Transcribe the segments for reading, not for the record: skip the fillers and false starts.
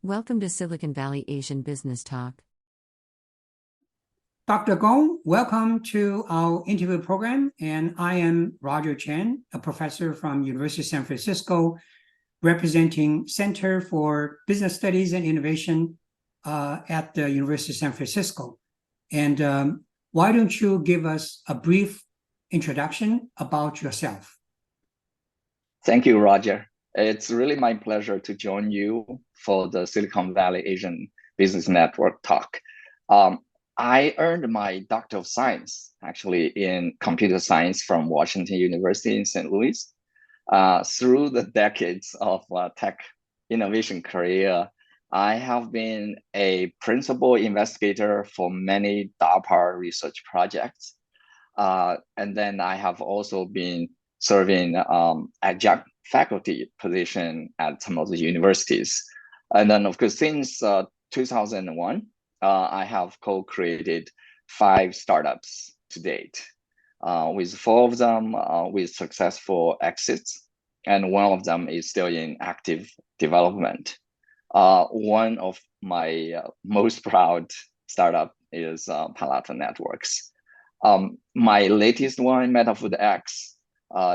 Welcome to Silicon Valley Asian Business Talk. Dr. Gong, welcome to our interview program. And I am Roger Chen, a professor from University of San Francisco, representing Center for Business Studies and Innovation at the University of San Francisco. And why don't you give us a brief introduction about yourself? Thank you, Roger. It's really my pleasure to join you for the Silicon Valley Asian Business Network talk. I earned my Doctor of Science, actually, in computer science from Washington University in St. Louis. Through the decades of tech innovation career, I have been a principal investigator for many DARPA research projects. And then I have also been serving adjunct faculty position at some of the universities. And then, of course, since 2001, I have co-created 5 startups to date, with 4 of them with successful exits, and 1 of them is still in active development. One of my most proud startup is Palo Alto Networks. My latest one, Metafoodx,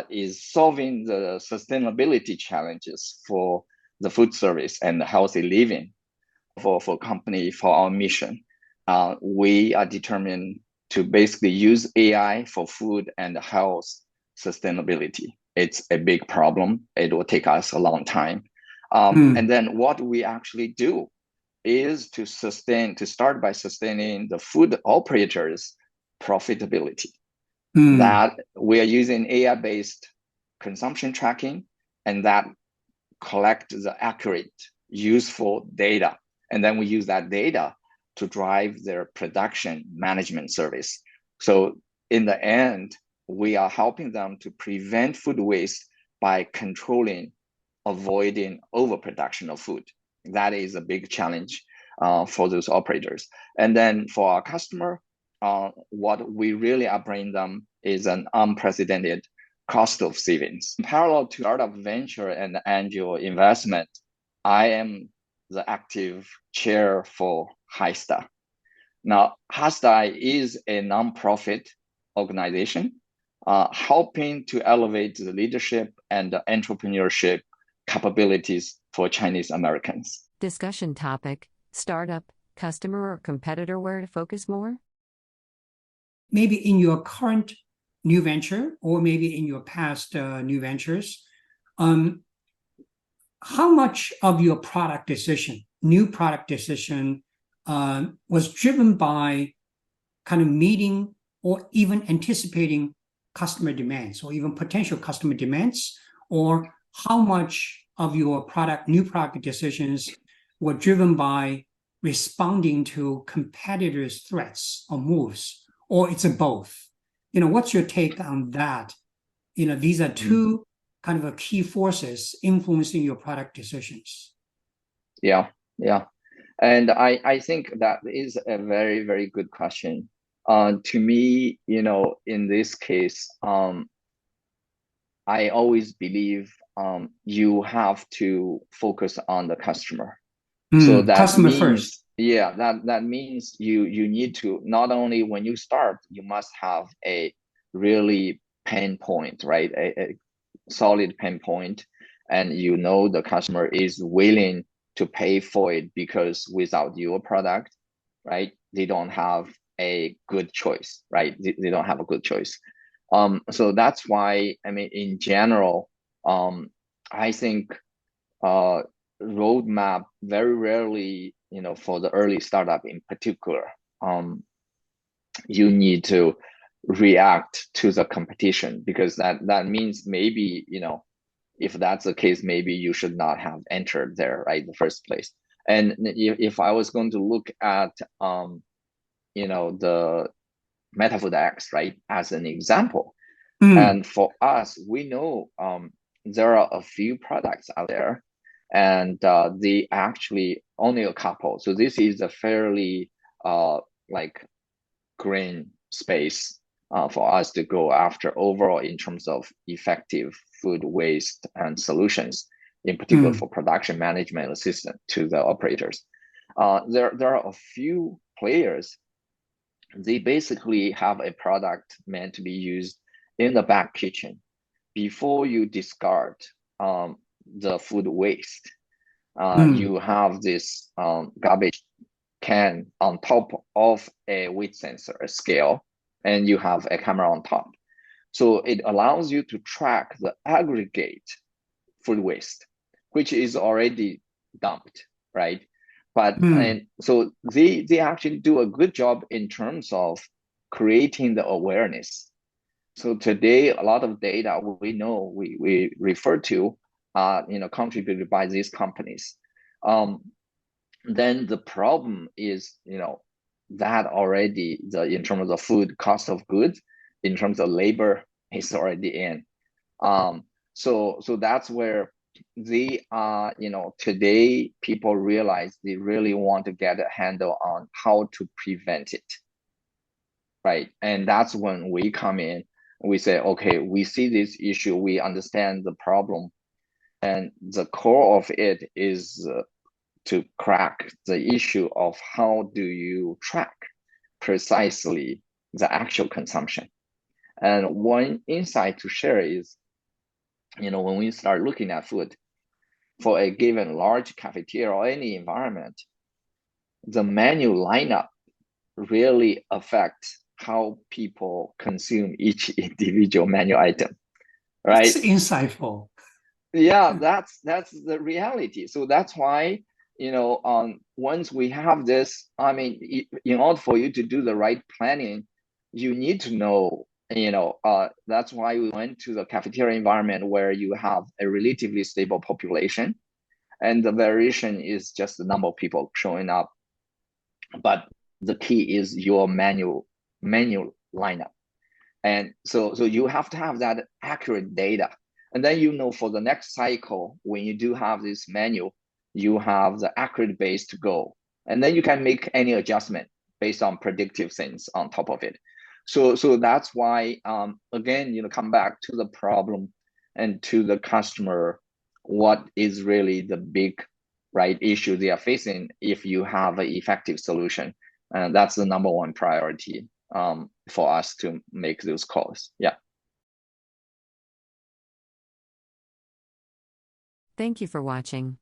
is solving the sustainability challenges for the food service and healthy living for company, for our mission. We are determined to basically use AI for food and health sustainability. It's a big problem. It will take us a long time. And then what we actually do is to start by sustaining the food operators' profitability. That we are using AI-based consumption tracking, and that collect the accurate, useful data. And then we use that data to drive their production management service. So in the end, we are helping them to prevent food waste by avoiding overproduction of food. That is a big challenge for those operators. And then for our customer, what we really are bringing them is an unprecedented cost of savings. In parallel to startup venture and angel investment, I am the active chair for HYSTA. Now, HYSTA is a nonprofit organization helping to elevate the leadership and the entrepreneurship capabilities for Chinese Americans. Discussion topic: startup, customer, or competitor, where to focus more? Maybe in your current new venture, or maybe in your past new ventures, how much of your new product decision, was driven by kind of meeting or even anticipating customer demands, or even potential customer demands, or how much of your new product decisions were driven by responding to competitors' threats or moves, or it's a both? What's your take on that? These are 2 kind of key forces influencing your product decisions. Yeah. And I think that is a very, very good question. To me, in this case, I always believe you have to focus on the customer. So that customer means, first. Yeah, that means you need to, not only when you start, you must have a really pain point, right? A solid pain point, and the customer is willing to pay for it, because without your product, right, they don't have a good choice, right? They don't have a good choice. So that's why, in general, I think roadmap very rarely, for the early startup in particular, you need to react to the competition, because that means maybe, if that's the case, maybe you should not have entered there, right, in the first place. And if I was going to look at, the Metafoodx, right, as an example, and for us, we know there are a few products out there, and they actually only a couple. So this is a fairly green space for us to go after overall in terms of effective food waste and solutions. in particular for production management assistant to the operators. There are a few players. They basically have a product meant to be used in the back kitchen before you discard the food waste. You have this garbage can on top of a weight sensor, a scale, and you have a camera on top. So it allows you to track the aggregate food waste, which is already dumped, right? But and so they actually do a good job in terms of creating the awareness. So today, a lot of data we know we refer to, contributed by these companies. Then the problem is, that already in terms of the food cost of goods, in terms of labor, is already in. So that's where they are, today people realize they really want to get a handle on how to prevent it, right? And that's when we come in, we say, okay, we see this issue, we understand the problem, and the core of it is to crack the issue of how do you track precisely the actual consumption. And one insight to share is, when we start looking at food for a given large cafeteria or any environment, the menu lineup really affects how people consume each individual menu item, right? It's insightful. Yeah, that's the reality. So that's why, once we have this, I mean, in order for you to do the right planning, you need to know, that's why we went to the cafeteria environment where you have a relatively stable population, and the variation is just the number of people showing up. But the key is your menu lineup. And so you have to have that accurate data. And then, for the next cycle, when you do have this menu, you have the accurate base to go. And then you can make any adjustment based on predictive things on top of it. So that's why, again, come back to the problem and to the customer, what is really the big, right, issue they are facing. If you have an effective solution, that's the number one priority for us to make those calls. Yeah. Thank you for watching.